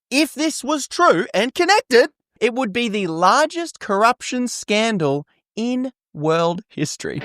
if this was true and connected, it would be the largest corruption scandal in world history.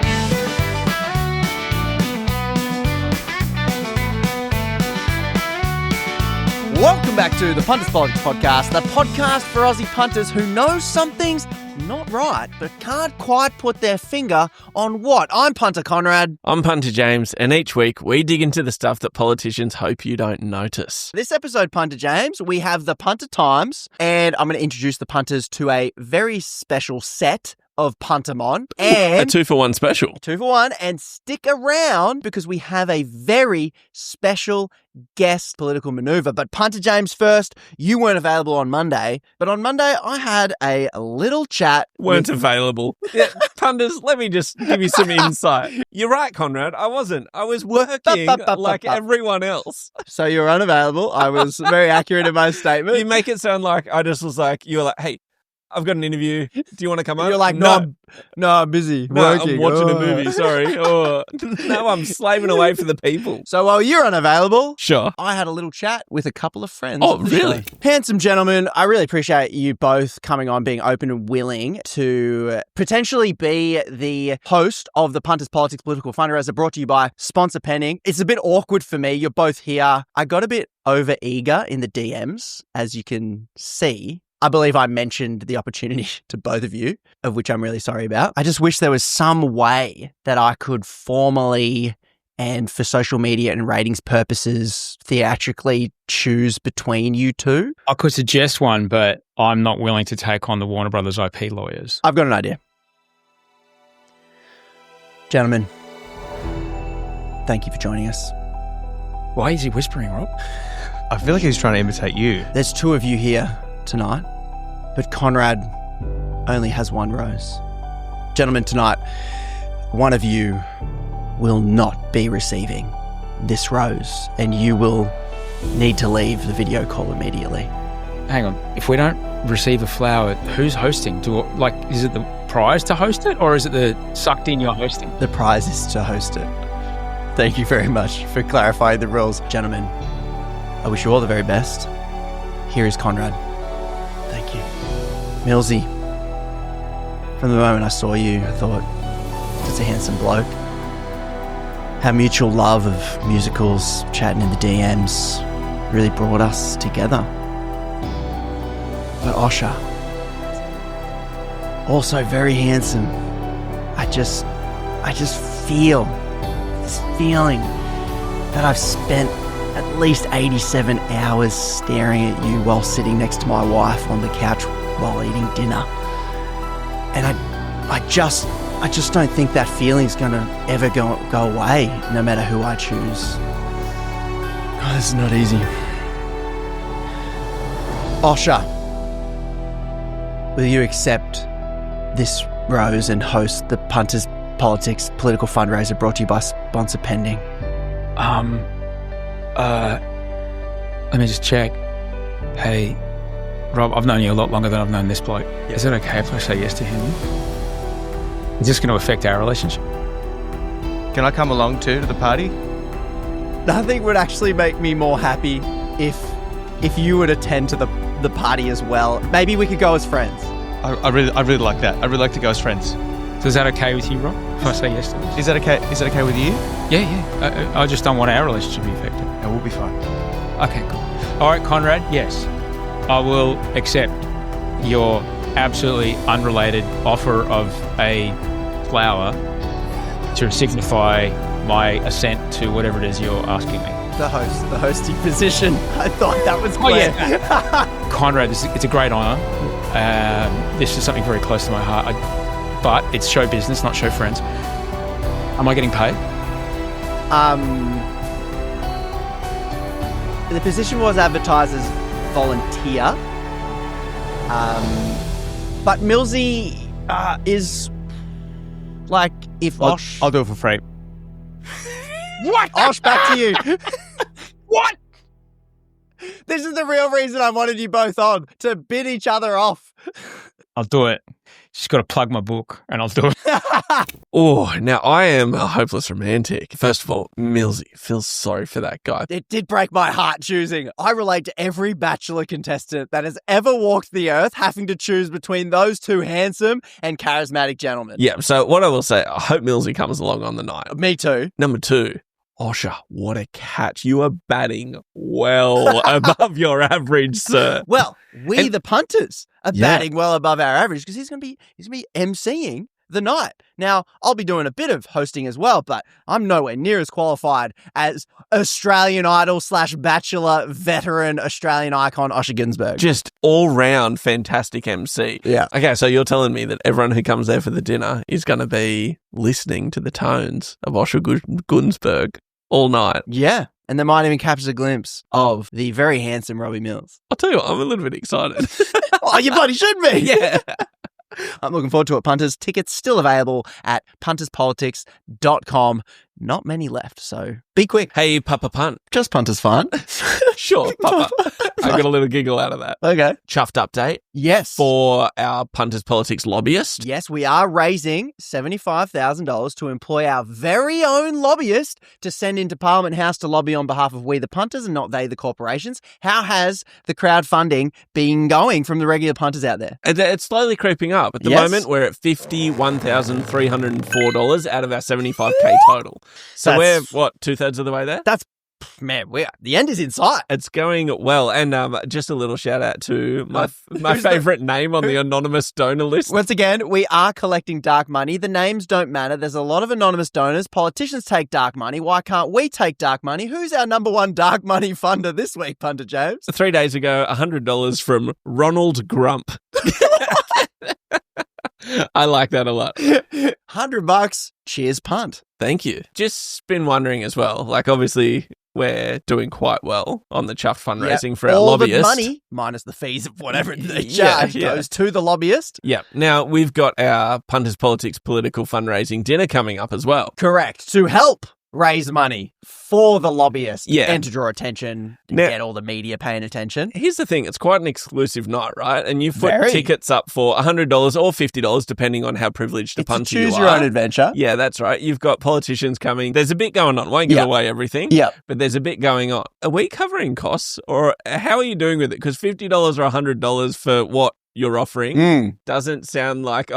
Welcome back to the Punters Politics Podcast, the podcast for Aussie punters who know something's not right, but can't quite put their finger on what. I'm Punter Konrad. I'm Punter James, and each week we dig into the stuff that politicians hope you don't notice. This episode, Punter James, we have the Punter Times, and I'm going to introduce the punters to a very special set of Puntermon. And a 2-for-1 special. 2-for-1, and stick around because we have a very special guest political maneuver. But Punter James first, you weren't available on Monday, but on Monday I had a little chat. Weren't available. Yeah, punters, let me just give you some insight. You're right, Conrad. I wasn't. I was working like everyone else. So you're unavailable. I was very accurate in my statement. You make it sound like I just was like, you were like, hey, I've got an interview. Do you want to come on? You're like, no, I'm busy working. I'm watching a movie, sorry. Oh, no, I'm slaving away for the people. So while you're unavailable, sure, I had a little chat with a couple of friends. Oh, really? Handsome gentlemen, I really appreciate you both coming on, being open and willing to potentially be the host of the Punters Politics Political Fundraiser, brought to you by Sponsor Penning. It's a bit awkward for me. You're both here. I got a bit over eager in the DMs, as you can see. I believe I mentioned the opportunity to both of you, of which I'm really sorry about. I just wish there was some way that I could formally and for social media and ratings purposes theatrically choose between you two. I could suggest one, but I'm not willing to take on the Warner Brothers IP lawyers. I've got an idea. Gentlemen, thank you for joining us. Why is he whispering, Rob? I feel like he's trying to imitate you. There's two of you here tonight, but Konrad only has one rose. Gentlemen, tonight, one of you will not be receiving this rose, and you will need to leave the video call immediately. Hang on. If we don't receive a flower, who's hosting? Is it the prize to host it, or is it the sucked in you're hosting? The prize is to host it. Thank you very much for clarifying the rules. Gentlemen, I wish you all the very best. Here is Konrad. Thank you. Millsy, from the moment I saw you, I thought, that's a handsome bloke. Our mutual love of musicals, chatting in the DMs, really brought us together. But Osher, also very handsome. I just feel this feeling that I've spent at least 87 hours staring at you while sitting next to my wife on the couch while eating dinner. And I just don't think that feeling's gonna ever go away, no matter who I choose. Oh, this is not easy. Osher, will you accept this rose and host the Punters Politics Political Fundraiser, brought to you by Sponsor Pending? Let me just check. Hey, Rob, I've known you a lot longer than I've known this bloke. Yep. Is it okay if I say yes to him? Is this going to affect our relationship? Can I come along too to the party? Nothing would actually make me more happy if you would attend to the party as well. Maybe we could go as friends. I really like that. I'd really like to go as friends. So is that okay with you, Rob, if I say yes to this? Is that okay with you? Yeah. I just don't want our relationship to be affected. Yeah, we'll be fine. Okay, cool. All right, Konrad, yes. I will accept your absolutely unrelated offer of a flower to signify my assent to whatever it is you're asking me. The hosting position. I thought that was clear. Oh, yeah. Konrad, it's a great honour. This is something very close to my heart. But it's show business, not show friends. Am I getting paid? The position was advertised as volunteer. But Millsy is like, if Osh... I'll do it for free. What? Osh, back to you. What? This is the real reason I wanted you both on, to bid each other off. I'll do it. Just got to plug my book and I'll do it. Oh, now I am a hopeless romantic. First of all, Millsy, feels sorry for that guy. It did break my heart choosing. I relate to every Bachelor contestant that has ever walked the earth having to choose between those two handsome and charismatic gentlemen. Yeah, so what I will say, I hope Millsy comes along on the night. Me too. Number 2, Osher, what a catch. You are batting well above your average, sir. Well, the punters are batting well above our average because he's gonna be emceeing the night. Now, I'll be doing a bit of hosting as well, but I'm nowhere near as qualified as Australian Idol / Bachelor veteran Australian icon Osher Günsberg. Just all-round fantastic MC. Yeah. Okay, so you're telling me that everyone who comes there for the dinner is going to be listening to the tones of Osher Günsberg all night. Yeah. And they might even capture a glimpse of the very handsome Robbie Mills. I'll tell you what, I'm a little bit excited. Oh, you bloody should be. Yeah. I'm looking forward to it, punters. Tickets still available at punterspolitics.com. Not many left, so be quick. Hey, Papa Punt. Just punters fun. Sure, Papa. I got a little giggle out of that. Okay. Chuffed update Yes. for our Punters Politics lobbyist. Yes, we are raising $75,000 to employ our very own lobbyist to send into Parliament House to lobby on behalf of we the punters and not they the corporations. How has the crowdfunding been going from the regular punters out there? It's slowly creeping up. At the Yes. moment, we're at $51,304 out of our 75K total. So That's- we're, what, 2/3 of the way there? Man, the end is in sight. It's going well. And just a little shout out to my favourite name on the anonymous donor list. Once again, we are collecting dark money. The names don't matter. There's a lot of anonymous donors. Politicians take dark money. Why can't we take dark money? Who's our number one dark money funder this week, Punter James? 3 days ago, $100 from Ronald Grump. I like that a lot. $100. Cheers, punt. Thank you. Just been wondering as well, like obviously we're doing quite well on the chuffed fundraising for our All lobbyist. the money, minus the fees of whatever they charge, goes to the lobbyist. Yeah. Now, we've got our Punters Politics political fundraising dinner coming up as well. Correct. To help raise money for the lobbyist and to draw attention and Now- get all the media paying attention. Here's the thing, it's quite an exclusive night, right? And you've put Very. tickets up for $100 or $50, depending on how privileged a It's a punter you are. choose your own adventure. Yeah, that's right. You've got politicians coming. There's a bit going on. Won't give away everything. Yep. But there's a bit going on. Are we covering costs or how are you doing with it? Because $50 or $100 for what you're offering doesn't sound like,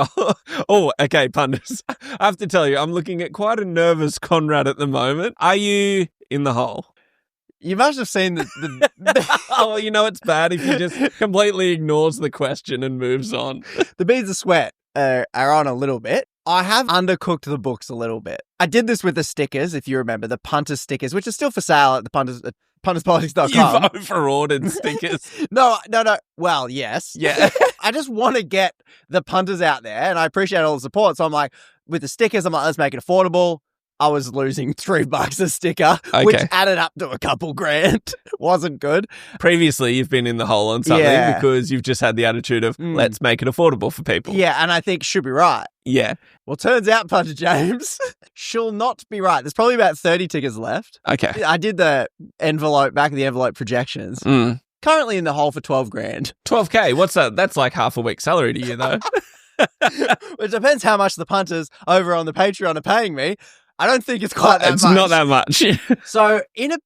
okay, punters. I have to tell you, I'm looking at quite a nervous Konrad at the moment. Are you in the hole? You must have seen the Oh, you know it's bad if he just completely ignores the question and moves on. the beads of sweat are on a little bit. I have undercooked the books a little bit. I did this with the stickers, if you remember, the punter stickers, which are still for sale at the punterspolitics.com. You've over-ordered stickers. No. Well, yes. Yeah. I just want to get the punters out there, and I appreciate all the support. So I'm like, with the stickers, I'm like, let's make it affordable. I was losing $3 a sticker, which added up to a couple grand. Wasn't good. Previously, you've been in the hole on something because you've just had the attitude of, let's make it affordable for people. Yeah, and I think should be right. Yeah. Well, turns out, Punter James, she'll not be right. There's probably about 30 tickets left. Okay. I did the back of the envelope projections. Currently in the hole for 12 grand. 12K? What's that? That's like half a week's salary to you, though. Which depends how much the punters over on the Patreon are paying me. I don't think it's quite that much. It's not that much. So in a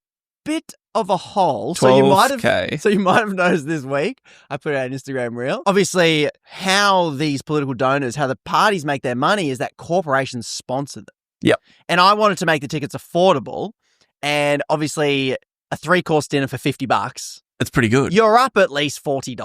bit of a hole. 12K. So you might have noticed this week, I put out an Instagram reel. Obviously, how these political donors, how the parties make their money is that corporations sponsor them. Yep. And I wanted to make the tickets affordable. And obviously, a 3-course dinner for $50. It's pretty good. You're up at least $40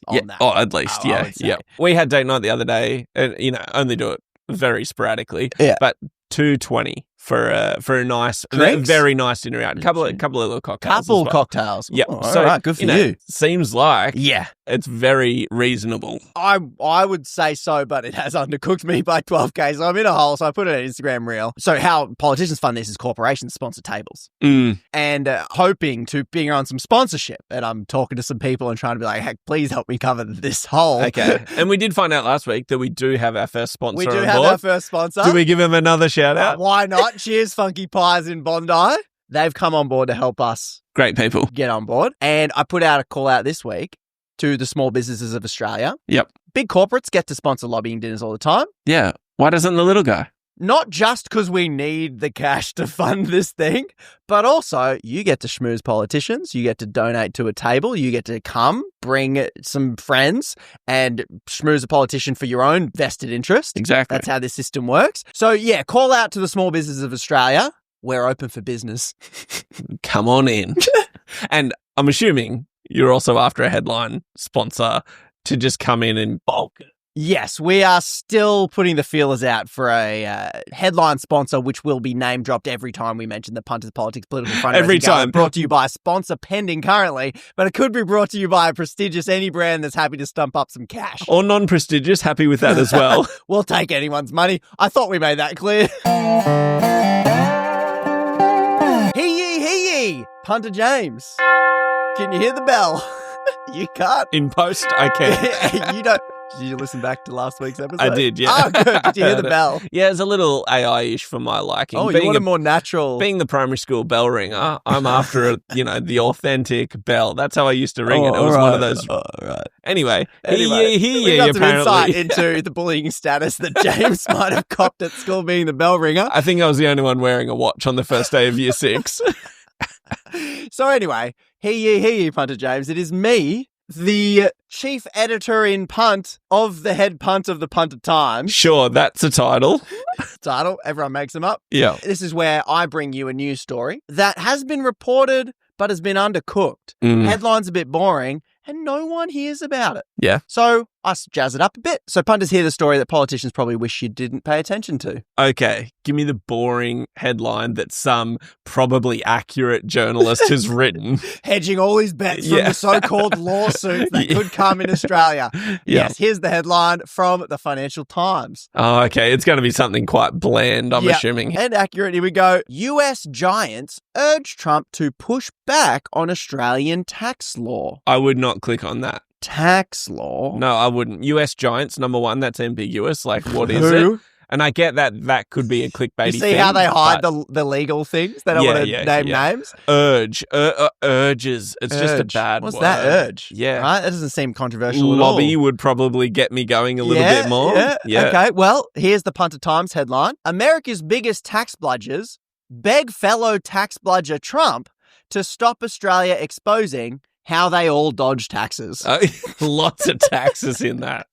on that. Oh, at least, I would say. yeah. We had date night the other day, and only do it very sporadically. Yeah. But $220 for a nice, Drinks? very nice dinner out. Couple of little cocktails. Couple cocktails. Yeah. Oh, So all right, good for you. Seems like Yeah. it's very reasonable. I would say so, but it has undercooked me by 12K. So I'm in a hole. So I put it on Instagram reel. So how politicians fund this is corporations sponsor tables. And hoping to bring on some sponsorship. And I'm talking to some people and trying to be like, hey, please help me cover this hole. Okay. And we did find out last week that we do have our first sponsor We do on have board. our first sponsor. Do we give him another shout out? Why not? Cheers, Funky Pies in Bondi. They've come on board to help us Great people. get on board. And I put out a call out this week to the small businesses of Australia. Yep. Big corporates get to sponsor lobbying dinners all the time. Yeah. Why doesn't the little guy? Not just because we need the cash to fund this thing, but also you get to schmooze politicians, you get to donate to a table, you get to come, bring some friends and schmooze a politician for your own vested interest. Exactly. That's how this system works. So yeah, call out to the small businesses of Australia. We're open for business. Come on in. And I'm assuming you're also after a headline sponsor to just come in and bulk it. Yes, we are still putting the feelers out for a headline sponsor, which will be name dropped every time we mention the Punters Politics Political Fundraising Every Gala. time. Brought to you by a sponsor pending currently, but it could be brought to you by a prestigious any brand that's happy to stump up some cash. Or non-prestigious, happy with that as well. We'll take anyone's money. I thought we made that clear. Hee, Punter James. Can you hear the bell? You can't. In post, I can. You don't. Did you listen back to last week's episode? I did, yeah. Oh, good. Did you hear the bell? Yeah, it's a little AI-ish for my liking. Oh, you want a more natural... Being the primary school bell ringer, I'm after, the authentic bell. That's how I used to ring it. It was one of those... Oh, right. Anyway, we got some apparently. insight into the bullying status that James might have copped at school being the bell ringer. I think I was the only one wearing a watch on the first day of year 6. So anyway, hear ye, Punter James. It is me, the chief editor in punt of the head punt of the Punter Times. Sure, that's a title. Title, everyone makes them up. Yeah. This is where I bring you a news story that has been reported but has been undercooked. Headline's a bit boring and no one hears about it. Yeah. So I jazz it up a bit. So punters hear the story that politicians probably wish you didn't pay attention to. Okay, give me the boring headline that some probably accurate journalist has written. Hedging all his bets from the so-called lawsuits that could come in Australia. Yes, here's the headline from the Financial Times. Oh, okay. It's going to be something quite bland, I'm assuming. And accurate. Here we go. US giants urge Trump to push back on Australian tax law. I would not click on that. Tax law? No, I wouldn't. US giants, number one, that's ambiguous. Like, what is it? And I get that could be a clickbaity thing. You see how they hide the legal things? They don't want to name names? Urges. It's just a bad What's word. that, urge? Yeah. Right? That doesn't seem controversial at all. Lobby would probably get me going a little bit more. Yeah. Okay, well, here's the Punter Times headline. America's biggest tax bludgers beg fellow tax bludger Trump to stop Australia exposing how they all dodge taxes. Lots of taxes in that.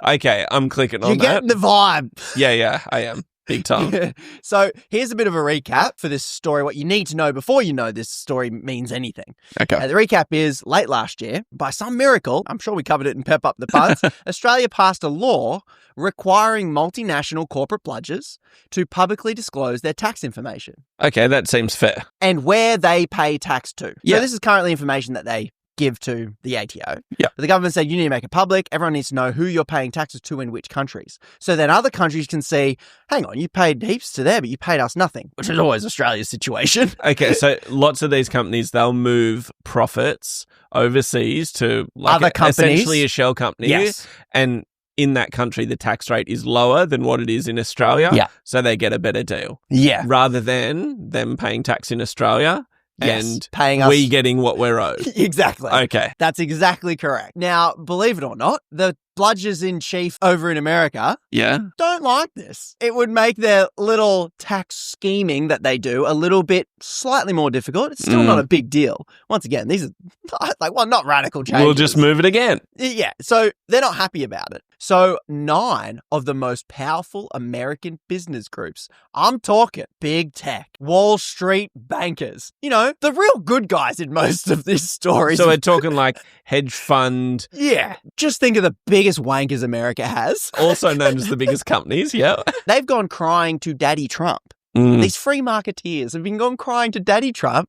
Okay, I'm clicking on You're that. getting the vibe. Yeah, I am. Big time. So here's a bit of a recap for this story, what you need to know before you know this story means anything. Okay. The recap is, late last year, by some miracle, I'm sure we covered it in Pep Up the Punts, Australia passed a law requiring multinational corporate bludgers to publicly disclose their tax information. Okay, that seems fair. And where they pay tax to. Yeah. So this is currently information that they give to the ATO. Yeah. But the government said you need to make it public. Everyone needs to know who you're paying taxes to in which countries. So then other countries can see, hang on, you paid heaps to there, but you paid us nothing, which is always Australia's situation. Okay, so lots of these companies, they'll move profits overseas to Other companies. Essentially a shell company. Yes. And in that country, the tax rate is lower than what it is in Australia. Yeah. So they get a better deal. Yeah. Rather than them paying tax in Australia and paying us. we getting what we're owed. Exactly. Okay. That's exactly correct. Now, believe it or not, the bludgers in chief over in America don't like this. It would make their little tax scheming that they do a little bit slightly more difficult. It's still not a big deal. Once again, these are not radical changes. We'll just move it again. Yeah. So they're not happy about it. So 9 of the most powerful American business groups, I'm talking big tech, Wall Street bankers, the real good guys in most of these stories. So we're talking like hedge fund. Yeah. Just think of the biggest wankers America has. Also known as the biggest companies, yeah. They've gone crying to Daddy Trump. These free marketeers have been gone crying to Daddy Trump,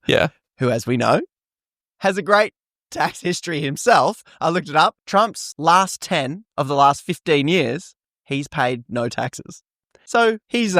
who, as we know, has a great tax history himself. I looked it up. Trump's last 10 of the last 15 years, he's paid no taxes. So he's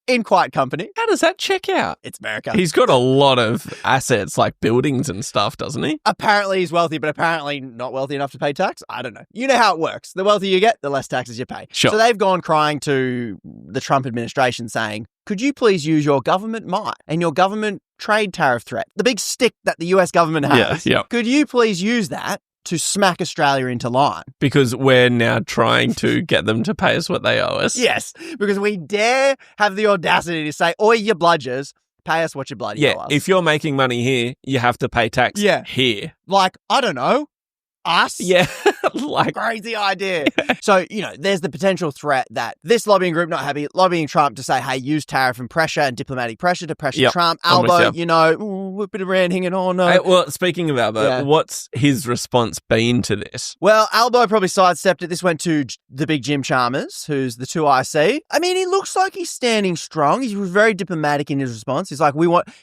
in quiet company. How does that check out? It's America. He's got a lot of assets like buildings and stuff, doesn't he? Apparently he's wealthy, but apparently not wealthy enough to pay tax. I don't know. You know how it works. The wealthier you get, the less taxes you pay. Sure. So they've gone crying to the Trump administration saying, could you please use your government might and your government trade tariff threat, the big stick that the US government has. Yeah. Could you please use that to smack Australia into line. Because we're now trying to get them to pay us what they owe us. Yes, because we dare have the audacity to say, oi, you bludgers, pay us what you bloody owe us. If you're making money here, you have to pay tax here. Like, I don't know, us? Yeah. Like, crazy idea. So, there's the potential threat that this lobbying group not happy, lobbying Trump to say, hey, use tariff and pressure and diplomatic pressure to pressure Trump. Albo, a bit of rand hanging on. Hey, well, speaking of Albo, what's his response been to this? Well, Albo probably sidestepped it. This went to the big Jim Chalmers, who's the 2IC. I mean, he looks like he's standing strong. He was very diplomatic in his response. He's like,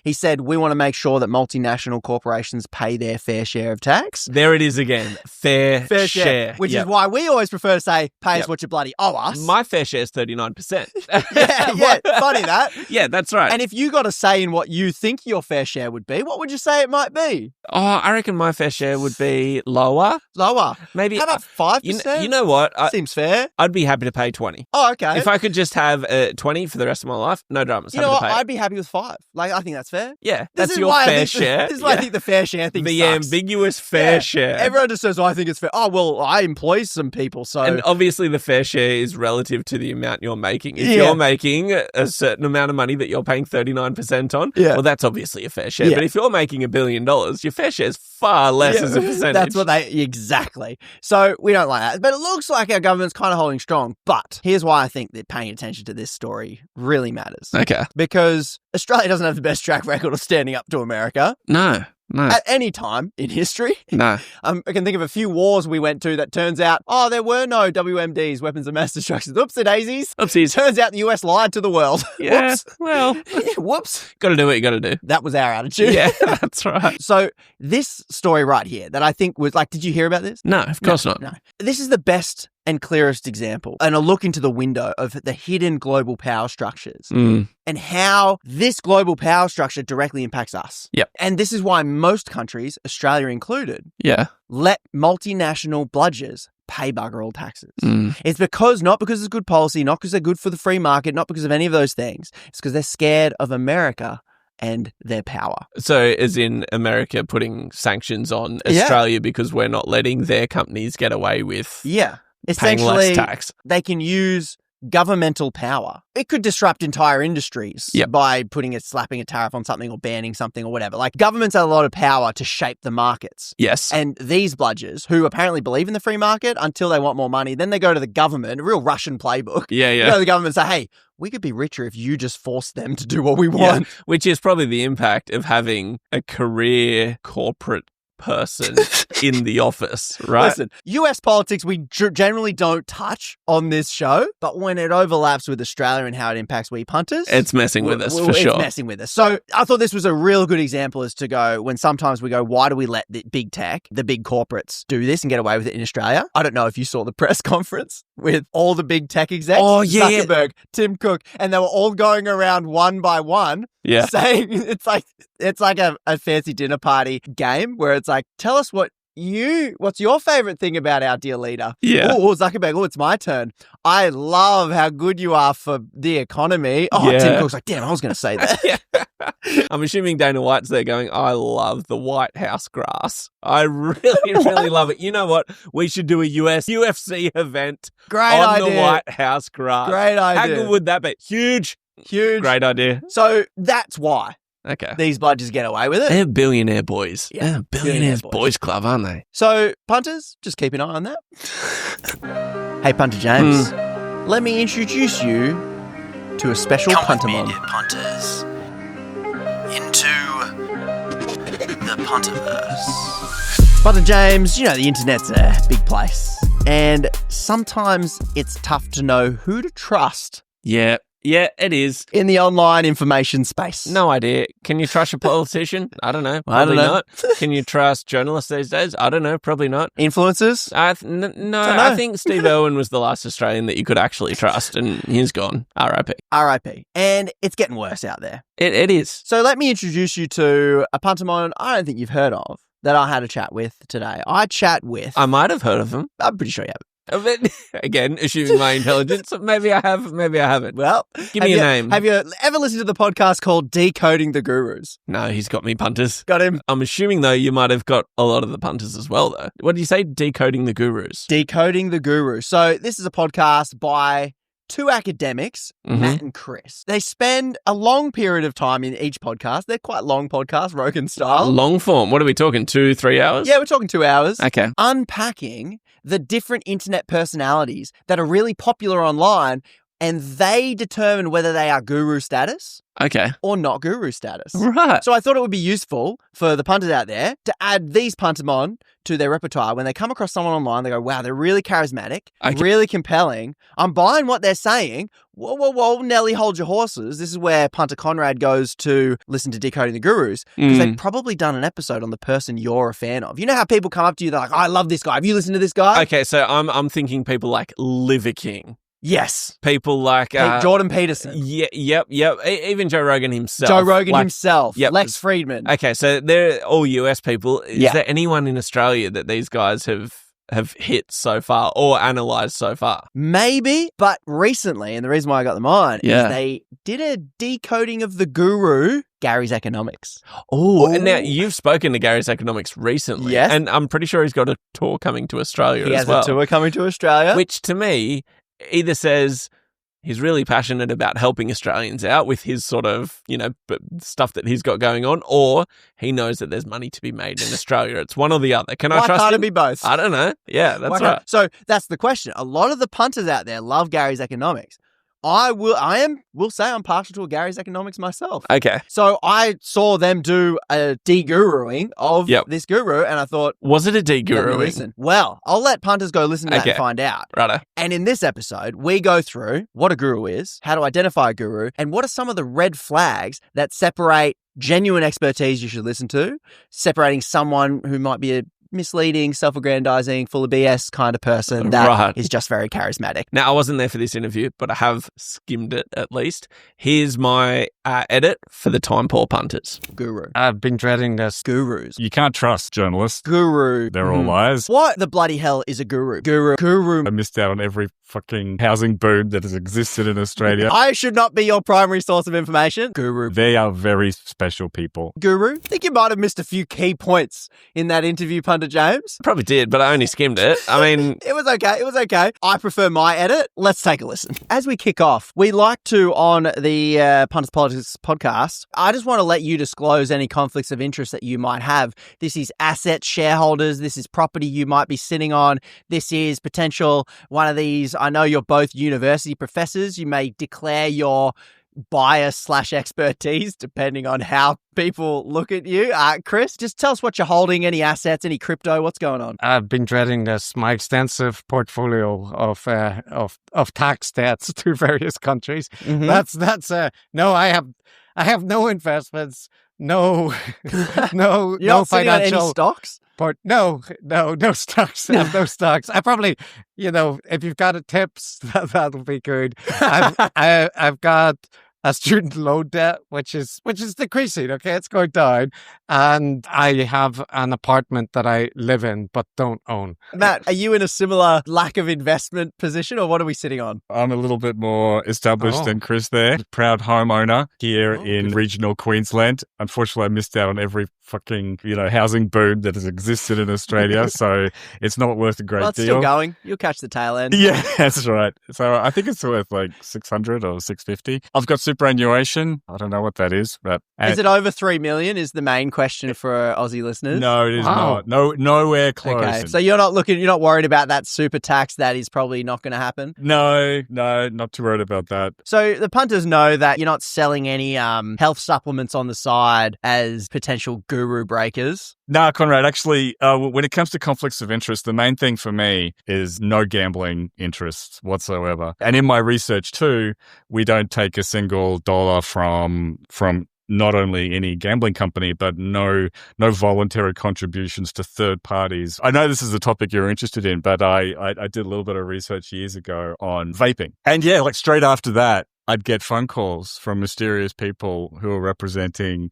he said, we want to make sure that multinational corporations pay their fair share of tax. There it is again. Fair share. Which is why we always prefer to say, pay us what you bloody owe us. My fair share is 39%. yeah, funny that. Yeah, that's right. And if you got a say in what you think your fair share would be, what would you say it might be? Oh, I reckon my fair share would be lower. Lower? Maybe. How about 5%? You know what? Seems fair. I'd be happy to pay 20. Oh, okay. If I could just have 20 for the rest of my life, no dramas. You know what? I'd be happy with 5. Like, I think that's fair. Yeah, that's your fair share. This is why I think the fair share thing the sucks. ambiguous fair share. Everyone just says, I think it's fair. Oh, well, I employ some people, so... And obviously the fair share is relative to the amount you're making. If you're making a certain amount of money that you're paying 39% on, well, that's obviously a fair share. But if you're making $1 billion, your fair share is far less as a percentage. That's what exactly. So we don't like that. But it looks like our government's kind of holding strong. But here's why I think that paying attention to this story really matters. Okay. Because Australia doesn't have the best track record of standing up to America. No. At any time in history. No. I can think of a few wars we went to that turns out, there were no WMDs, weapons of mass destruction. Oopsie-daisies. Oopsies. Turns out the US lied to the world. Yeah. Whoops. Well. Whoops. Got to do what you got to do. That was our attitude. Yeah, that's right. So this story right here that I think was like, did you hear about this? No, of course not. No. This is the best and clearest example and a look into the window of the hidden global power structures and how this global power structure directly impacts us. Yep. And this is why most countries, Australia included, let multinational bludgers pay bugger all taxes. It's not because it's good policy, not because they're good for the free market, not because of any of those things. It's because they're scared of America and their power. So as in America putting sanctions on Australia because we're not letting their companies get away with essentially, paying less tax. They can use governmental power. It could disrupt entire industries by slapping a tariff on something or banning something or whatever. Like, governments have a lot of power to shape the markets. Yes. And these bludgers, who apparently believe in the free market until they want more money, then they go to the government, a real Russian playbook. Yeah. Go to the government and say, hey, we could be richer if you just force them to do what we want. Yeah. Which is probably the impact of having a career corporate person in the office, right? Listen, US politics we generally don't touch on this show, but when it overlaps with Australia and how it impacts we punters, it's messing with us for sure. It's messing with us. So I thought this was a real good example as to go when sometimes we go, why do we let the big tech, the big corporates do this and get away with it in Australia? I don't know if you saw the press conference with all the big tech execs, Zuckerberg, Tim Cook, and they were all going around one by one saying it's like a fancy dinner party game where it's like, tell us what's your favorite thing about our dear leader? Yeah. Oh, Zuckerberg, it's my turn. I love how good you are for the economy. Oh, Tim Cook's like, damn, I was going to say that. I'm assuming Dana White's there going, I love the White House grass. I really, really love it. You know what? We should do a UFC event on the White House grass. Great idea. How good would that be? Huge. Great idea. So that's why. Okay. These bludgers get away with it. They're billionaire boys. Yeah. They're billionaires boys club, aren't they? So, punters, just keep an eye on that. Hey, Punter James, let me introduce you to a special puntermon. Punters into the Punterverse. Punter James, the internet's a big place, and sometimes it's tough to know who to trust. Yeah, it is. In the online information space. No idea. Can you trust a politician? I don't know. Probably not. Can you trust journalists these days? I don't know. Probably not. Influencers? I think Steve Irwin was the last Australian that you could actually trust, and he's gone. R.I.P. R.I.P. And it's getting worse out there. It is. So let me introduce you to a puntermon I don't think you've heard of that I had a chat with today. I might have heard of him. I'm pretty sure you have. But again, assuming my intelligence, maybe I have, maybe I haven't. Well, Give me a name. Have you ever listened to the podcast called Decoding the Gurus? No, he's got me, Punters. Got him. I'm assuming, though, you might have got a lot of the Punters as well, though. What did you say? Decoding the Gurus. Decoding the Gurus. So this is a podcast by two academics, Matt and Chris. They spend a long period of time in each podcast. They're quite long podcasts, Rogan style. Long form. What are we talking? 2-3 hours? Yeah, we're talking 2 hours. Okay. Unpacking the different internet personalities that are really popular online, and they determine whether they are guru status Okay. or not guru status. Right. So I thought it would be useful for the punters out there to add these punters on to their repertoire. When they come across someone online, they go, wow, they're really charismatic, really compelling. I'm buying what they're saying. Whoa, whoa, whoa, Nelly, hold your horses. This is where punter Konrad goes to listen to Decoding the Gurus, because they've probably done an episode on the person you're a fan of. You know how people come up to you, they're like, I love this guy. Have you listened to this guy? Okay, so I'm thinking people like Liver King. Yes. People like Jordan Peterson. Yeah, yep. Even Joe Rogan himself. Joe Rogan himself. Yep. Lex Friedman. Okay, so they're all US people. Is there anyone in Australia that these guys have hit so far or analysed so far? Maybe, but recently, and the reason why I got them on is they did a decoding of the guru, Gary's Economics. Oh, and now you've spoken to Gary's Economics recently. Yes. And I'm pretty sure he's got a tour coming to Australia He as has well. a tour coming to Australia. Which to me either says he's really passionate about helping Australians out with his sort of, stuff that he's got going on, or he knows that there's money to be made in Australia. It's one or the other. Can I trust him? Why can't it be both? I don't know. Yeah, that's right. So that's the question. A lot of the punters out there love Gary's Economics. I will say I'm partial to Gary's Economics myself. Okay. So I saw them do a de-guruing of this guru, and I thought, was it a let me de-guruing? listen. Well, I'll let punters go listen to that and find out. Righto. And in this episode, we go through what a guru is, how to identify a guru, and what are some of the red flags that separate genuine expertise you should listen to, separating someone who might be a misleading, self-aggrandizing, full of BS kind of person that is just very charismatic. Now, I wasn't there for this interview, but I have skimmed it at least. Here's my edit for the Time Poor Punters. Guru. I've been dreading this. Gurus. You can't trust journalists. Guru. They're all lies. What the bloody hell is a guru? Guru. I missed out on every fucking housing boom that has existed in Australia. I should not be your primary source of information. Guru. They are very special people. Guru. I think you might have missed a few key points in that interview, Punter James. Probably did, but I only skimmed it. I mean... It was okay. I prefer my edit. Let's take a listen. As we kick off, we like to, on the Punters Politics podcast, I just want to let you disclose any conflicts of interest that you might have. This is asset shareholders. This is property you might be sitting on. This is potential one of these. I know you're both university professors. You may declare your bias/expertise depending on how people look at you. Chris, just tell us what you're holding, any assets, any crypto, what's going on? I've been dreading this. My extensive portfolio of tax debts to various countries. Mm-hmm. That's no. I have no investments. No, no, You're not sitting on financial any stocks? No stocks. I have no stocks. I probably, if you've got tips, that'll be good. I've got a student loan debt, which is decreasing. Okay, it's going down, and I have an apartment that I live in but don't own. Matt, are you in a similar lack of investment position, or what are we sitting on? I'm a little bit more established than Chris there. Proud homeowner here in regional Queensland. Unfortunately, I missed out on every fucking, housing boom that has existed in Australia, so it's not worth a great Well, it's deal. still going. You'll catch the tail end. Yeah, that's right. So I think it's worth like 600 or 650. I've got superannuation. I don't know what that is, but Is it over 3 million is the main question for Aussie listeners? no, it is not. No, nowhere close. Okay, so you're not worried about that super tax that is probably not going to happen? No, not too worried about that. So the punters know that you're not selling any health supplements on the side as potential guru breakers. Nah, Konrad, actually, when it comes to conflicts of interest, the main thing for me is no gambling interests whatsoever. And in my research too, we don't take a single dollar from not only any gambling company, but no voluntary contributions to third parties. I know this is a topic you're interested in, but I did a little bit of research years ago on vaping. And yeah, like straight after that, I'd get phone calls from mysterious people who are representing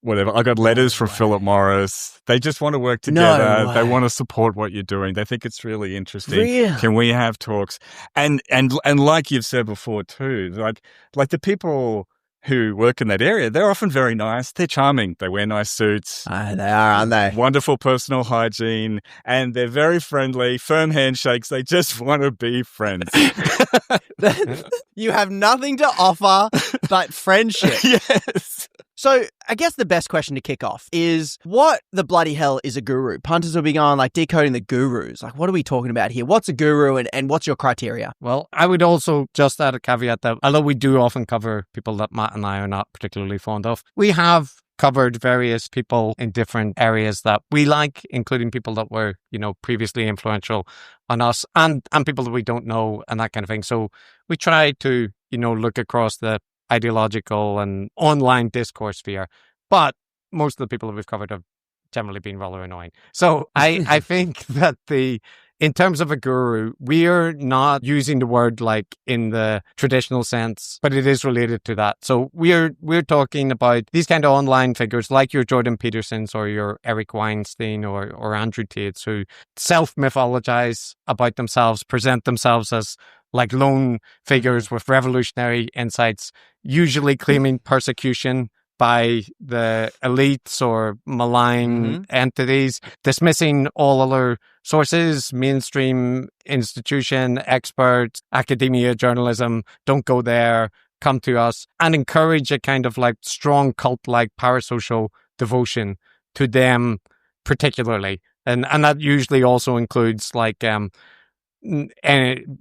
whatever. I got letters from Philip Morris. They just want to work together. No They way. want to support what you're doing. They think it's really interesting. Really? Can we have talks? And like you've said before too, like the people who work in that area, they're often very nice. They're charming. They wear nice suits. They are, aren't they? Wonderful personal hygiene, and they're very friendly, firm handshakes. They just want to be friends. You have nothing to offer but friendship. Yes. So I guess the best question to kick off is, what the bloody hell is a guru? Punters will be going like decoding the gurus. Like, what are we talking about here? What's a guru and what's your criteria? Well, I would also just add a caveat that although we do often cover people that Matt and I are not particularly fond of, we have covered various people in different areas that we like, including people that were, previously influential on us and people that we don't know and that kind of thing. So we try to, look across the ideological and online discourse sphere. But most of the people that we've covered have generally been rather annoying. So I think that in terms of a guru, we're not using the word like in the traditional sense, but it is related to that. So we're talking about these kind of online figures like your Jordan Petersons or your Eric Weinstein or Andrew Tates, who self-mythologize about themselves, present themselves as like lone figures with revolutionary insights, usually claiming persecution by the elites or malign entities, dismissing all other sources, mainstream institution, experts, academia, journalism, don't go there, come to us, and encourage a kind of like strong cult-like parasocial devotion to them particularly. And that usually also includes like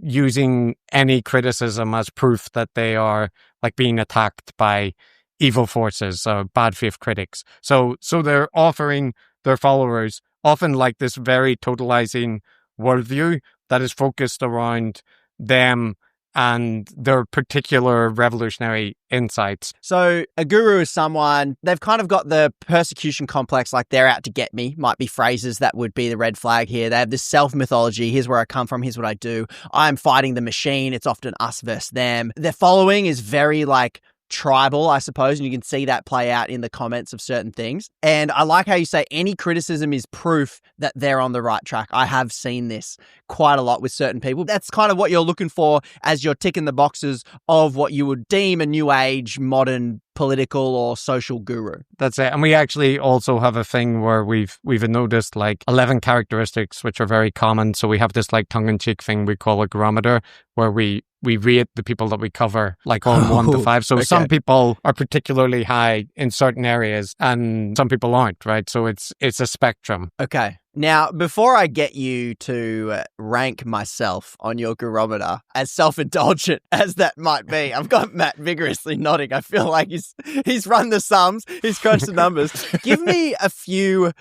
using any criticism as proof that they are like being attacked by evil forces or bad faith critics. So they're offering their followers often like this very totalizing worldview that is focused around them and their particular revolutionary insights. So a guru is someone, they've kind of got the persecution complex, like they're out to get me, might be phrases that would be the red flag here. They have this self-mythology. Here's where I come from. Here's what I do. I'm fighting the machine. It's often us versus them. Their following is very like tribal, I suppose, and you can see that play out in the comments of certain things. And I like how you say any criticism is proof that they're on the right track. I have seen this quite a lot with certain people. That's kind of what you're looking for as you're ticking the boxes of what you would deem a new age, modern political or social guru. That's it. And we actually also have a thing where we've noticed like 11 characteristics, which are very common. So we have this like tongue-in-cheek thing we call a gurometer, where we rate the people that we cover like on 1 to 5. So some people are particularly high in certain areas and some people aren't, right? So it's a spectrum. Okay. Now, before I get you to rank myself on your gurometer, as self-indulgent as that might be, I've got Matt vigorously nodding. I feel like he's run the sums, he's crunched the numbers. Give me a few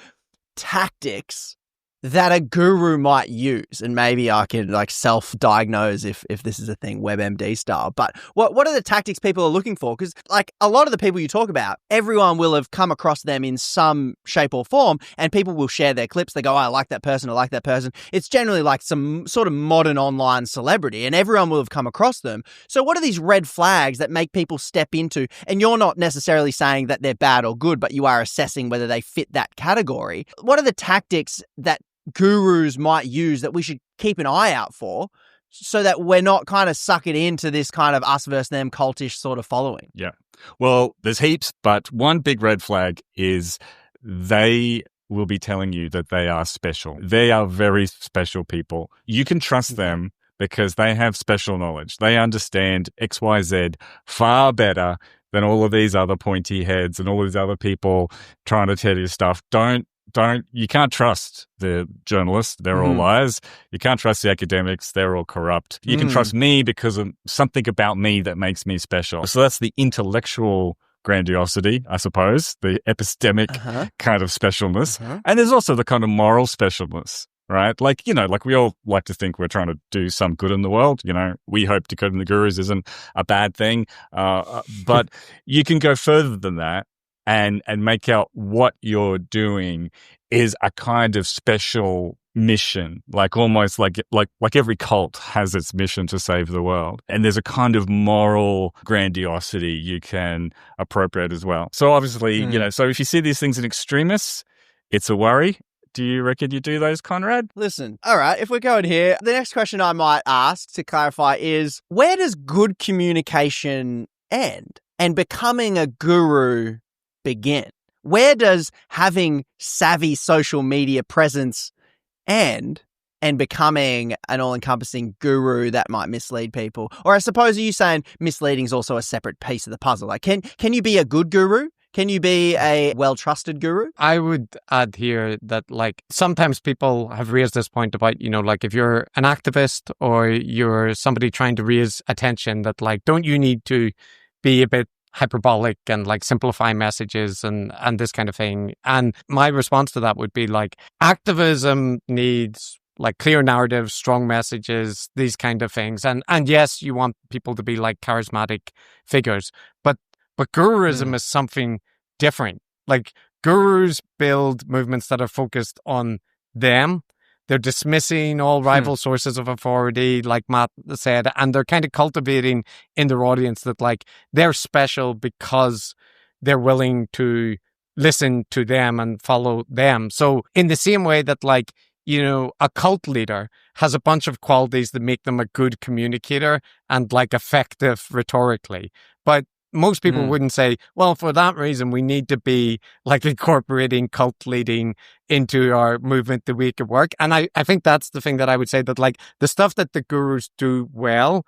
tactics that a guru might use, and maybe I can like self-diagnose if this is a thing, WebMD style. But what are the tactics people are looking for? Because like a lot of the people you talk about, everyone will have come across them in some shape or form, and people will share their clips. They go, oh, I like that person, I like that person. It's generally like some sort of modern online celebrity, and everyone will have come across them. So what are these red flags that make people step into, and you're not necessarily saying that they're bad or good, but you are assessing whether they fit that category. What are the tactics that gurus might use that we should keep an eye out for so that we're not kind of sucking into this kind of us versus them cultish sort of following? Yeah. Well, there's heaps, but one big red flag is they will be telling you that they are special. They are very special people. You can trust them because they have special knowledge. They understand XYZ far better than all of these other pointy heads and all these other people trying to tell you stuff. You can't trust the journalists. They're all liars. You can't trust the academics. They're all corrupt. You can trust me because of something about me that makes me special. So that's the intellectual grandiosity, I suppose, the epistemic kind of specialness. And there's also the kind of moral specialness, right? Like we all like to think we're trying to do some good in the world. We hope Decoding the Gurus isn't a bad thing. But you can go further than that. And make out what you're doing is a kind of special mission, like almost like every cult has its mission to save the world. And there's a kind of moral grandiosity you can appropriate as well. So obviously, so if you see these things in extremists, it's a worry. Do you reckon you do those, Konrad? Listen, all right, if we're going here, the next question I might ask to clarify is, where does good communication end and becoming a guru begin? Where does having savvy social media presence end and becoming an all-encompassing guru that might mislead people? Or I suppose, are you saying misleading is also a separate piece of the puzzle? Like, can you be a good guru? Can you be a well-trusted guru? I would add here that, like, sometimes people have raised this point about, like, if you're an activist or you're somebody trying to raise attention, that, like, don't you need to be a bit hyperbolic and, like, simplify messages and this kind of thing? And my response to that would be, like, activism needs, like, clear narratives, strong messages, these kind of things. And yes, you want people to be, like, charismatic figures, but guruism is something different. Like, gurus build movements that are focused on them. They're dismissing all rival sources of authority, like Matt said, and they're kind of cultivating in their audience that, like, they're special because they're willing to listen to them and follow them. So in the same way that, like, a cult leader has a bunch of qualities that make them a good communicator and, like, effective rhetorically. But most people wouldn't say, well, for that reason, we need to be, like, incorporating cult leading into our movement the week of work. And I think that's the thing that I would say, that, like, the stuff that the gurus do well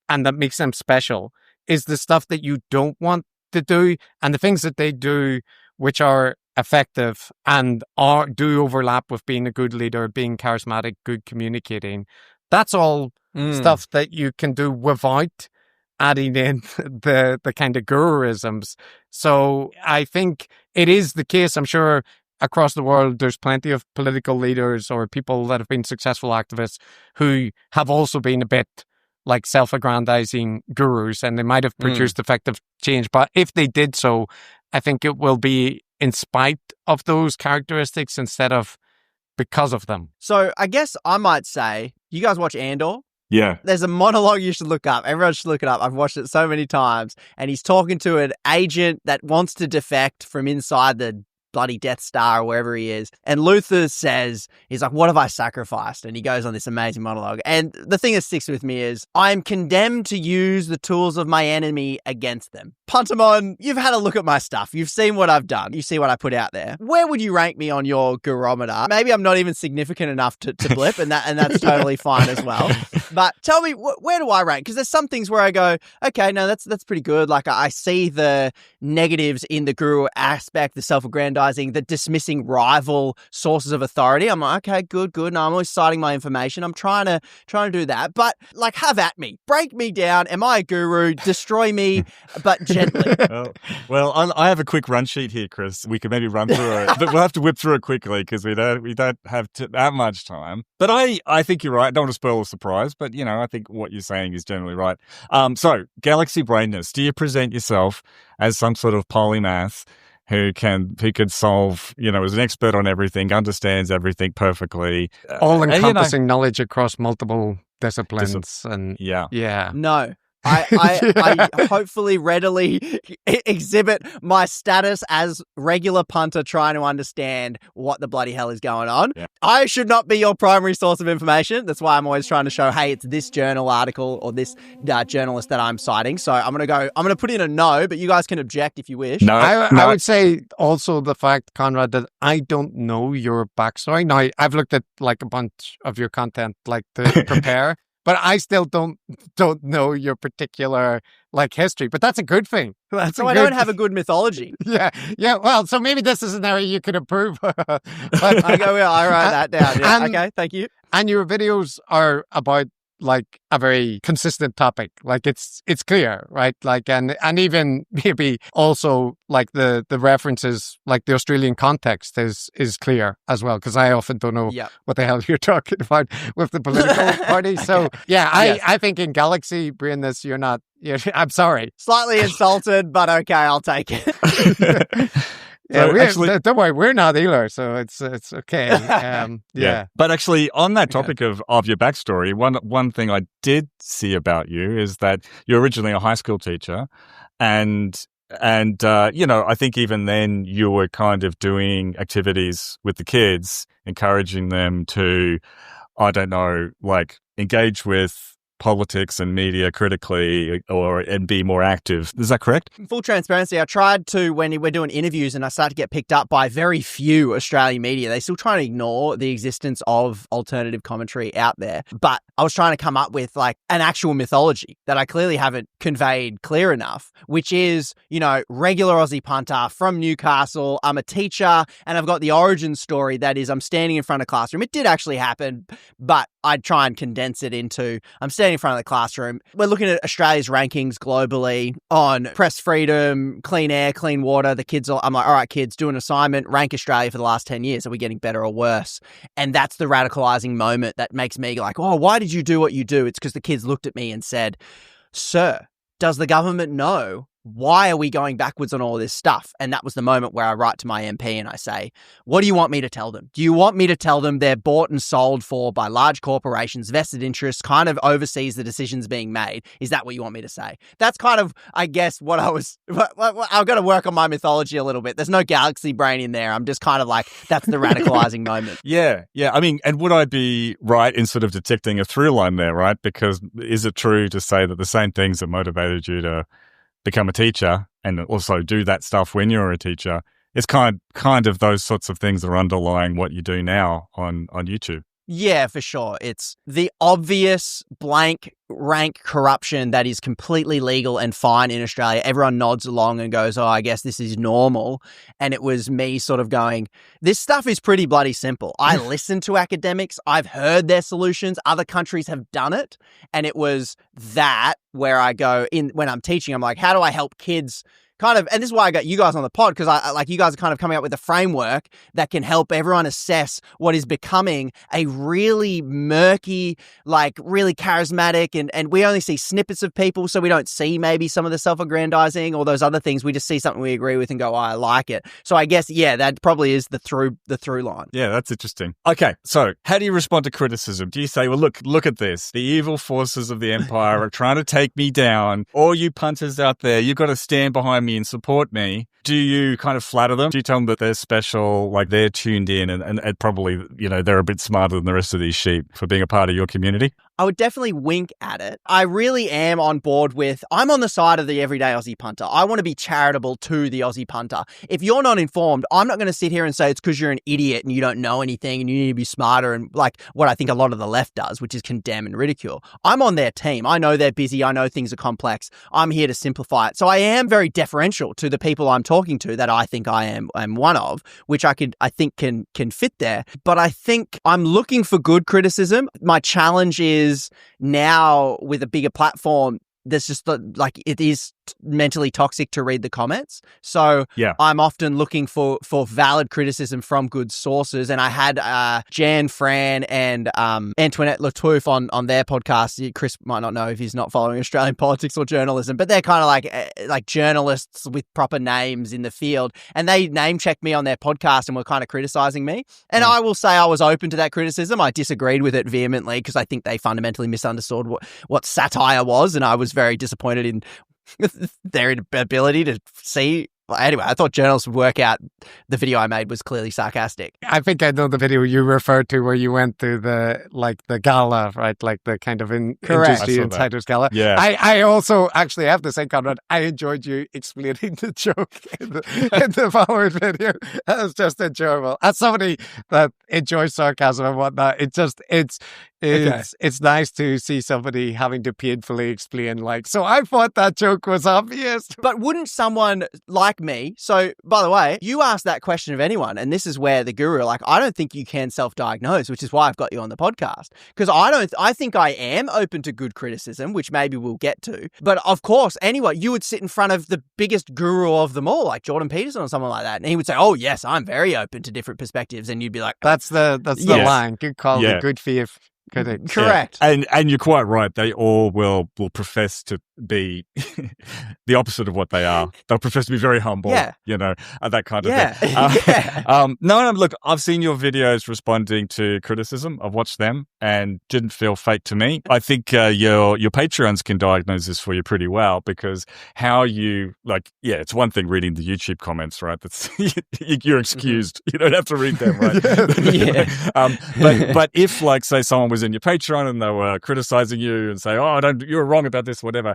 and that makes them special is the stuff that you don't want to do. And the things that they do, which are effective and do overlap with being a good leader, being charismatic, good communicating, that's all stuff that you can do without adding in the kind of guruisms. So I think it is the case. I'm sure across the world, there's plenty of political leaders or people that have been successful activists who have also been a bit like self-aggrandizing gurus, and they might have produced effective change. But if they did so, I think it will be in spite of those characteristics instead of because of them. So I guess I might say, you guys watch Andor? Yeah. There's a monologue you should look up. Everyone should look it up. I've watched it so many times. And he's talking to an agent that wants to defect from inside the bloody Death Star or wherever he is. And Luther says, he's like, what have I sacrificed? And he goes on this amazing monologue. And the thing that sticks with me is, I am condemned to use the tools of my enemy against them. Puntamon, you've had a look at my stuff. You've seen what I've done. You see what I put out there. Where would you rank me on your gurometer? Maybe I'm not even significant enough to blip, and that's totally fine as well. But tell me, where do I rank? Because there's some things where I go, okay, no, that's pretty good. Like, I see the negatives in the guru aspect, the self-aggrandizing, the dismissing rival sources of authority. I'm like, okay, good. No, I'm always citing my information. I'm trying to do that. But, like, have at me. Break me down. Am I a guru? Destroy me, but gently. Well, I have a quick run sheet here, Chris. We could maybe run through it, but we'll have to whip through it quickly because we don't have that much time. But I think you're right. I don't want to spoil the surprise, but, I think what you're saying is generally right. So, galaxy brainness. Do you present yourself as some sort of polymath who could solve, is an expert on everything, understands everything perfectly, all-encompassing knowledge across multiple disciplines, yeah. No. I hopefully readily exhibit my status as regular punter trying to understand what the bloody hell is going on. Yeah. I should not be your primary source of information. That's why I'm always trying to show, hey, it's this journal article or this journalist that I'm citing. So I'm going to put in a no, but you guys can object if you wish. No, I would say also the fact, Konrad, that I don't know your backstory. Now, I've looked at, like, a bunch of your content, like, to prepare. But I still don't know your particular, like, history. But that's a good thing. I don't have a good mythology. Yeah. Well, so maybe this is an area you could improve. But I write that down. Yeah. Okay, thank you. And your videos are about, like, a very consistent topic. Like, it's clear, right? Like, and even maybe also, like, the references, like the Australian context is clear as well, because I often don't know what the hell you're talking about with the political party. So I think in galaxy brainness, I'm sorry. Slightly insulted, but okay, I'll take it. Yeah, So actually, don't worry, we're not either, so it's okay. Yeah. But actually, on that topic of your backstory, one thing I did see about you is that you're originally a high school teacher, and I think even then you were kind of doing activities with the kids, encouraging them to, I don't know, like engage with politics and media critically and be more active. Is that correct? Full transparency, I tried to, when we're doing interviews and I started to get picked up by very few Australian media, they still try to ignore the existence of alternative commentary out there. But I was trying to come up with like an actual mythology that I clearly haven't conveyed clear enough, which is, regular Aussie punter from Newcastle. I'm a teacher and I've got the origin story that is I'm standing in front of a classroom. It did actually happen, but I'd try and condense it into I'm standing in front of the classroom. We're looking at Australia's rankings globally on press freedom, clean air, clean water. I'm like, all right, kids, do an assignment, rank Australia for the last 10 years. Are we getting better or worse? And that's the radicalizing moment that makes me like, oh, why did you do what you do? It's because the kids looked at me and said, sir, does the government know? Why are we going backwards on all this stuff? And that was the moment where I write to my MP and I say, what do you want me to tell them? Do you want me to tell them they're bought and sold for by large corporations, vested interests, kind of oversees the decisions being made? Is that what you want me to say? That's kind of, I guess, what I've got to work on my mythology a little bit. There's no galaxy brain in there. I'm just kind of like, that's the radicalizing moment. Yeah. I mean, and would I be right in sort of detecting a through line there, right? Because is it true to say that the same things that motivated you to become a teacher and also do that stuff when you're a teacher, it's kind of those sorts of things that are underlying what you do now on YouTube? Yeah, for sure. It's the obvious blank rank corruption that is completely legal and fine in Australia. Everyone nods along and goes, oh, I guess this is normal. And it was me sort of going, this stuff is pretty bloody simple. I listen to academics. I've heard their solutions. Other countries have done it. And it was that where I go in when I'm teaching, I'm like, how do I help kids kind of, and this is why I got you guys on the pod, because I like you guys are kind of coming up with a framework that can help everyone assess what is becoming a really murky, like really charismatic, and we only see snippets of people, so we don't see maybe some of the self-aggrandizing or those other things. We just see something we agree with and go, oh, I like it. So I guess, yeah, that probably is the through line. Yeah, that's interesting. Okay, so how do you respond to criticism? Do you say, well, look at this. The evil forces of the empire are trying to take me down. All you punters out there, you've got to stand behind me and support me. Do you kind of flatter them? Do you tell them that they're special, like they're tuned in and probably, they're a bit smarter than the rest of these sheep for being a part of your community? I would definitely wink at it. I really am on board with, I'm on the side of the everyday Aussie punter. I want to be charitable to the Aussie punter. If you're not informed, I'm not going to sit here and say it's because you're an idiot and you don't know anything and you need to be smarter and like what I think a lot of the left does, which is condemn and ridicule. I'm on their team. I know they're busy. I know things are complex. I'm here to simplify it. So I am very deferential to the people I'm talking to that I think I am one of, which I think can fit there. But I think I'm looking for good criticism. My challenge is now with a bigger platform, there's just it is mentally toxic to read the comments. So yeah. I'm often looking for valid criticism from good sources. And I had Jan Fran and Antoinette Latouf on their podcast. Chris might not know if he's not following Australian politics or journalism, but they're kind of like journalists with proper names in the field. And they name checked me on their podcast and were kind of criticizing me. And I will say I was open to that criticism. I disagreed with it vehemently because I think they fundamentally misunderstood what satire was. And I was very disappointed in their ability to see. Anyway, I thought journalists would work out the video I made was clearly sarcastic. I think I know the video you referred to where you went to the gala, right? Like the kind of industry insiders gala. Yeah. I also actually have to say, Konrad, I enjoyed you explaining the joke in the forward video. That was just enjoyable. As somebody that enjoys sarcasm and whatnot, it's nice to see somebody having to painfully explain, so I thought that joke was obvious. But wouldn't someone like me, so by the way, you ask that question of anyone, and this is where the guru, I don't think you can self-diagnose, which is why I've got you on the podcast. Because I think I am open to good criticism, which maybe we'll get to. But of course, anyone, you would sit in front of the biggest guru of them all, like Jordan Peterson or someone like that, and he would say, oh yes, I'm very open to different perspectives, and you'd be like, that's the line. Good call. Yeah. Good for you. critics. Correct. And you're quite right. They all will profess to be the opposite of what they are. They'll profess to be very humble, that kind of thing. No, look, I've seen your videos responding to criticism. I've watched them and didn't feel fake to me. I think your Patreons can diagnose this for you pretty well, because how you, it's one thing reading the YouTube comments, right? That's you're excused. You don't have to read them, right? But if, say, someone was in your Patreon and they were criticizing you and say, you're wrong about this, whatever,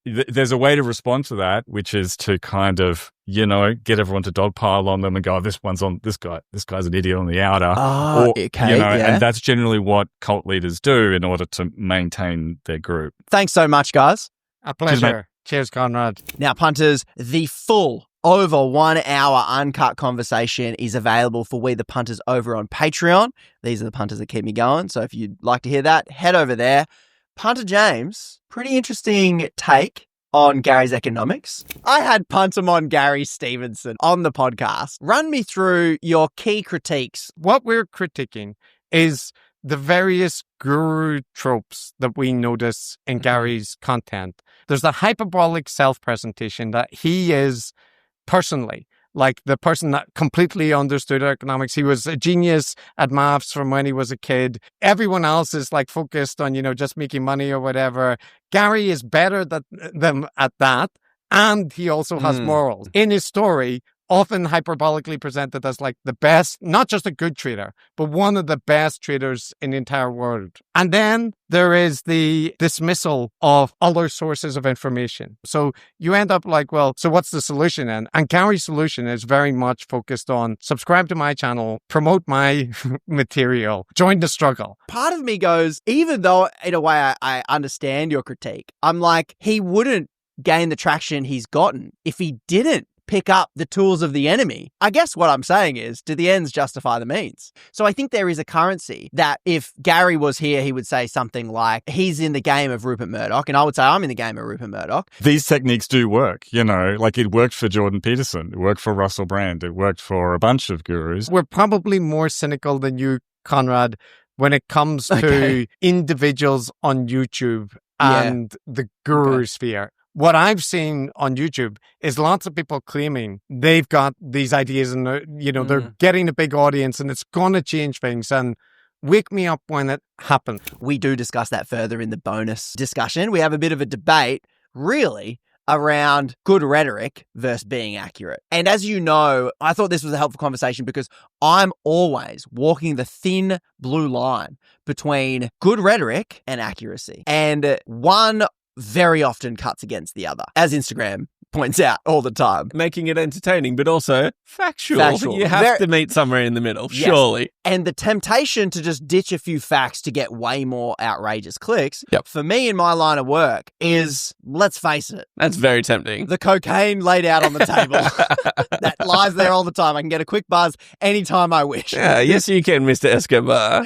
there's a way to respond to that, which is to kind of, get everyone to dogpile on them and go, this one's on this guy. This guy's an idiot on the outer. And that's generally what cult leaders do in order to maintain their group. Thanks so much, guys. A pleasure. Cheers, Konrad. Now, punters, the full over 1 hour uncut conversation is available for We the Punters over on Patreon. These are the punters that keep me going. So if you'd like to hear that, head over there. Punter James, pretty interesting take on Gary's economics. I had Puntermon Gary Stevenson on the podcast. Run me through your key critiques. What we're critiquing is the various guru tropes that we notice in Gary's content. There's the hyperbolic self-presentation that he is personally, like the person that completely understood economics. He was a genius at maths from when he was a kid. Everyone else is focused on, just making money or whatever. Gary is better than at that. And he also has morals. In his story, often hyperbolically presented as the best, not just a good trader, but one of the best traders in the entire world. And then there is the dismissal of other sources of information. So you end up so what's the solution then? And Gary's solution is very much focused on subscribe to my channel, promote my material, join the struggle. Part of me goes, even though in a way I understand your critique, I'm he wouldn't gain the traction he's gotten if he didn't pick up the tools of the enemy. I guess what I'm saying is, do the ends justify the means? So I think there is a currency that if Gary was here, he would say something like, he's in the game of Rupert Murdoch, and I would say, I'm in the game of Rupert Murdoch. These techniques do work, it worked for Jordan Peterson, it worked for Russell Brand, it worked for a bunch of gurus. We're probably more cynical than you, Konrad, when it comes to individuals on YouTube and the guru sphere. What I've seen on YouTube is lots of people claiming they've got these ideas and they're getting a big audience and it's going to change things. And wake me up when it happens. We do discuss that further in the bonus discussion. We have a bit of a debate, really, around good rhetoric versus being accurate. And as you know, I thought this was a helpful conversation because I'm always walking the thin blue line between good rhetoric and accuracy. And one very often cuts against the other, as Instagram points out all the time. Making it entertaining, but also factual. You have to meet somewhere in the middle, surely. And the temptation to just ditch a few facts to get way more outrageous clicks, for me in my line of work is, let's face it. That's very tempting. The cocaine laid out on the table. That lies there all the time. I can get a quick buzz anytime I wish. Yes, you can, Mr. Escobar.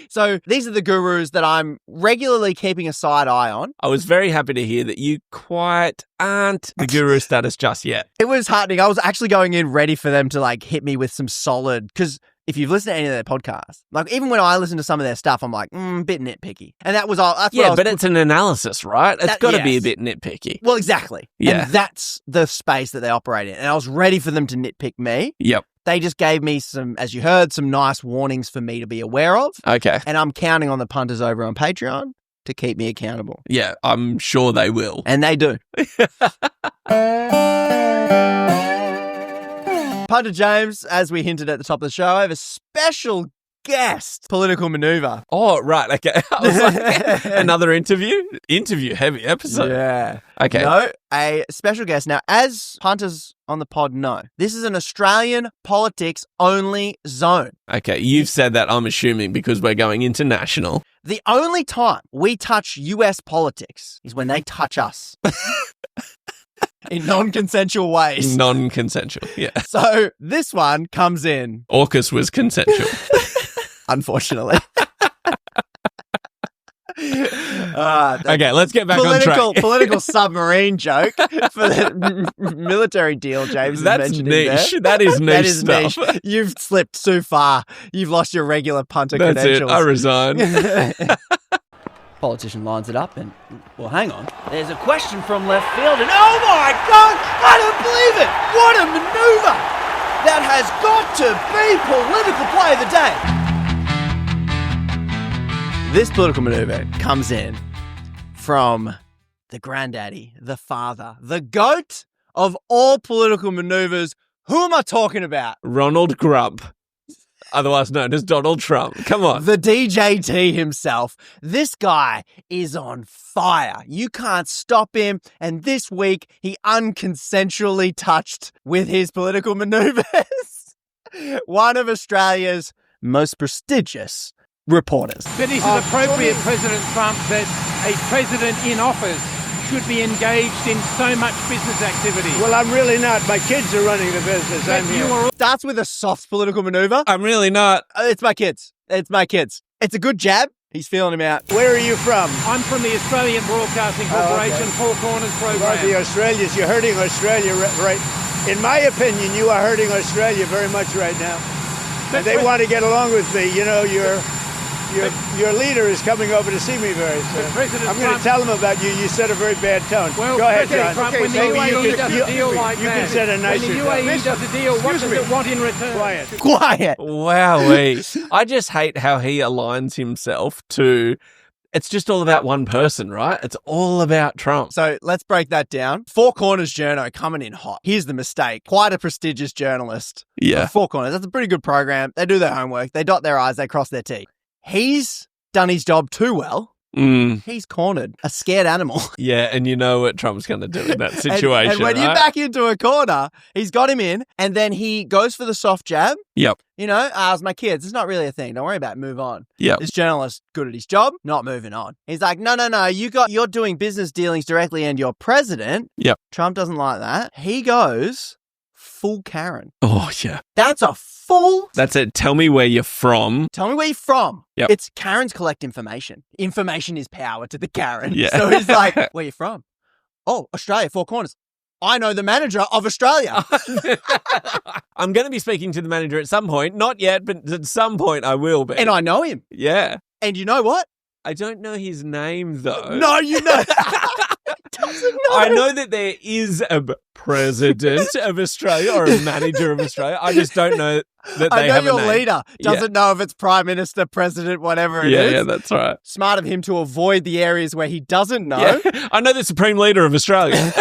So these are the gurus that I'm regularly keeping a side eye on. I was very happy to hear that you quite aren't the guru status just yet. It was heartening. I was actually going in ready for them to hit me with some solid, because if you've listened to any of their podcasts, even when I listen to some of their stuff, I'm a bit nitpicky. And that was all. But it's an analysis, right? It's got to be a bit nitpicky. Well, exactly. Yeah. And that's the space that they operate in. And I was ready for them to nitpick me. Yep. They just gave me some, as you heard, some nice warnings for me to be aware of. Okay. And I'm counting on the punters over on Patreon to keep me accountable. Yeah, I'm sure they will. And they do. Punter James, as we hinted at the top of the show, I have a special guest political maneuver. Oh, right. Okay. I was another interview? Interview heavy episode. Yeah. Okay. No, a special guest. Now, as punters on the pod know, this is an Australian politics only zone. Okay. You've said that, I'm assuming, because we're going international. The only time we touch US politics is when they touch us. In non-consensual ways. Non-consensual, yeah. So this one comes in. AUKUS was consensual. Unfortunately. Okay, let's get back on track. Political submarine joke for the military deal, James. That's mentioned niche. In there. That is niche That is stuff. niche. You've slipped too far. You've lost your regular punter That's credentials. it. I resign. Politician lines it up and, well, hang on. There's a question from left field and, oh my God, I don't believe it. What a maneuver. That has got to be political play of the day. This political maneuver comes in from the granddaddy, the father, the goat of all political maneuvers. Who am I talking about? Ronald Grump, otherwise known as Donald Trump. Come on. The DJT himself. This guy is on fire. You can't stop him. And this week, he unconsensually touched with his political maneuvers one of Australia's most prestigious reporters. But is it appropriate, President Trump, that a president in office should be engaged in so much business activity? Well, I'm really not. My kids are running the business. I'm here. Starts with a soft political maneuver. I'm really not. It's my kids. It's my kids. It's a good jab. He's feeling him out. Where are you from? I'm from the Australian Broadcasting Corporation, Four Corners program. Well, the Australians, you're hurting Australia, right? In my opinion, you are hurting Australia very much right now. And they want to get along with me. You know, your leader is coming over to see me very soon. I'm going to tell him about you. You set a very bad tone. Well, go ahead, President John. Trump, when the UAE does a deal like you that, can set a nicer when the UAE does a deal, what does it want in return? Quiet. Wowee. I just hate how he aligns himself to... It's just all about one person, right? It's all about Trump. So let's break that down. Four Corners journo coming in hot. Here's the mistake. Quite a prestigious journalist. Yeah. Four Corners. That's a pretty good program. They do their homework. They dot their I's. They cross their T. He's done his job too well. He's cornered. A scared animal. Yeah, and you know what Trump's going to do in that situation, and when you back into a corner, he's got him in, and then he goes for the soft jab. Yep. You know, it's my kids. It's not really a thing. Don't worry about it. Move on. Yep. This journalist, good at his job, not moving on. He's like, no. You're doing business dealings directly and you're president. Yep. Trump doesn't like that. He goes full Karen. Oh, yeah. That's a full... That's it. Tell me where you're from. Tell me where you're from. Yep. It's Karens collect information. Information is power to the Karen. Yeah. So he's like, where you from? Oh, Australia, Four Corners. I know the manager of Australia. I'm going to be speaking to the manager at some point. Not yet, but at some point I will be. And I know him. Yeah. And you know what? I don't know his name, though. No, you know. I know that there is a president of Australia or a manager of Australia. I just don't know that they have a name. I know your leader doesn't know if it's prime minister, president, whatever it is. Yeah, that's right. Smart of him to avoid the areas where he doesn't know. Yeah. I know the supreme leader of Australia.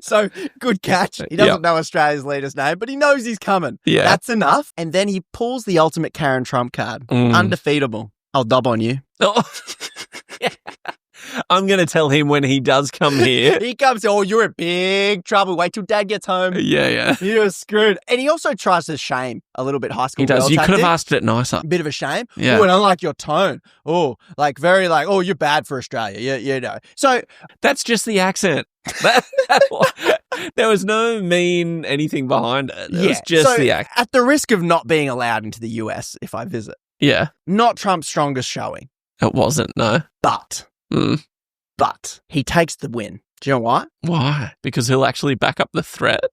So, good catch. He doesn't know Australia's leader's name, but he knows he's coming. Yeah. That's enough. And then he pulls the ultimate Karen Trump card. Undefeatable. I'll dub on you. Oh. I'm going to tell him when he does come here. He comes, you're in big trouble. Wait till dad gets home. Yeah. You're screwed. And he also tries to shame a little bit high school. He does. girl You tactic. could have asked it nicer. Bit of a shame. Yeah. Oh, and I like your tone. Oh, like very like, oh, you're bad for Australia. You know. So that's just the accent. There was no mean anything behind it. It was just the accent. At the risk of not being allowed into the US if I visit. Yeah. Not Trump's strongest showing. It wasn't, no. But he takes the win. Do you know why? Why? Because he'll actually back up the threat.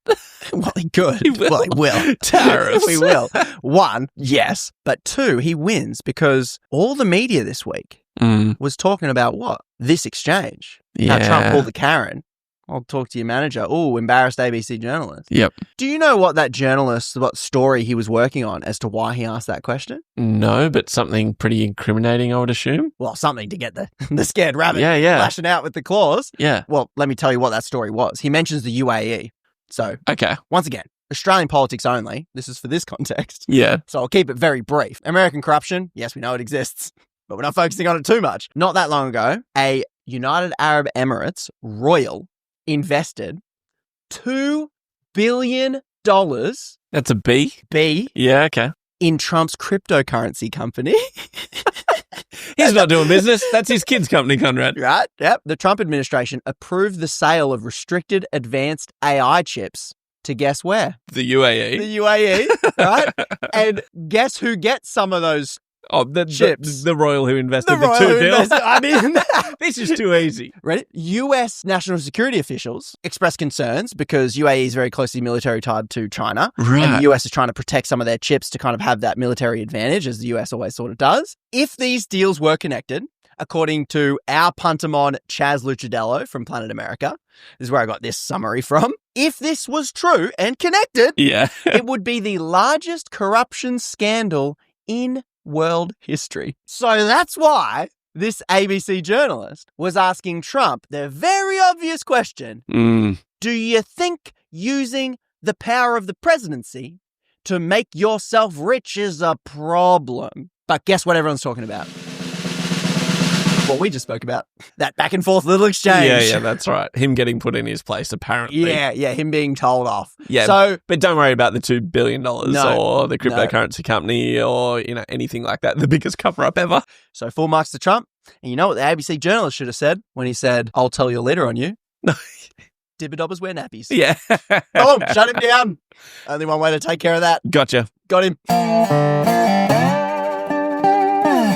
Well, he could. He will. Well, he will. Tariffs. He will. One, yes. But two, he wins because all the media this week was talking about what? This exchange. Yeah. How Trump pulled the Karen. I'll talk to your manager. Oh, embarrassed ABC journalist. Yep. Do you know what what story he was working on as to why he asked that question? No, but something pretty incriminating, I would assume. Well, something to get the scared rabbit lashing out with the claws. Yeah. Well, let me tell you what that story was. He mentions the UAE. So, okay. Once again, Australian politics only. This is for this context. Yeah. So I'll keep it very brief. American corruption, yes, we know it exists, but we're not focusing on it too much. Not that long ago, a United Arab Emirates royal invested $2 billion. That's a B? B. Yeah, okay. In Trump's cryptocurrency company. He's not doing business. That's his kid's company, Konrad. Right? Yep. The Trump administration approved the sale of restricted advanced AI chips to guess where? The UAE. The UAE, right? And guess who gets some of those Oh, chips. The royal who invested the royal $2 who billion. invested- I mean, This is too easy. Ready? US national security officials expressed concerns because UAE is very closely military tied to China. Right. And the US is trying to protect some of their chips to kind of have that military advantage, as the US always sort of does. If these deals were connected, according to our puntermon Chaz Luchadello from Planet America, this is where I got this summary from. If this was true and connected, Yeah. it would be the largest corruption scandal in world history. So that's why this ABC journalist was asking Trump the very obvious question, do you think using the power of the presidency to make yourself rich is a problem? But guess what everyone's talking about? What we just spoke about. That back and forth little exchange. Yeah, that's right. Him getting put in his place, apparently. Yeah, him being told off. Yeah, so, but don't worry about the $2 billion No, or the cryptocurrency company or, anything like that. The biggest cover-up ever. So full marks to Trump. And you know what the ABC journalist should have said when he said, I'll tell your leader on you? Dibber-dobbers wear nappies. Yeah. Oh, shut him down. Only one way to take care of that. Gotcha. Got him.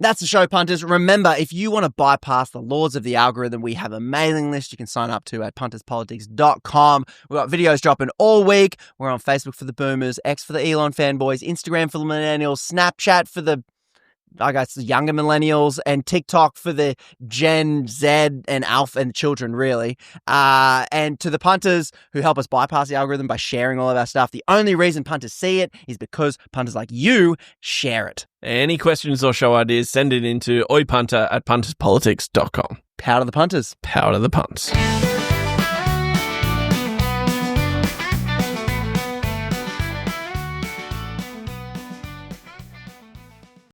That's the show, punters. Remember, if you want to bypass the laws of the algorithm, we have a mailing list you can sign up to at punterspolitics.com. We've got videos dropping all week. We're on Facebook for the boomers, X for the Elon fanboys, Instagram for the millennials, Snapchat for the, I guess, the younger millennials, and TikTok for the Gen Z and Alpha and children, really. And to the punters who help us bypass the algorithm by sharing all of our stuff, the only reason punters see it is because punters like you share it. Any questions or show ideas, send it into oipunter@punterspolitics.com. Power to the punters. Power to the punts.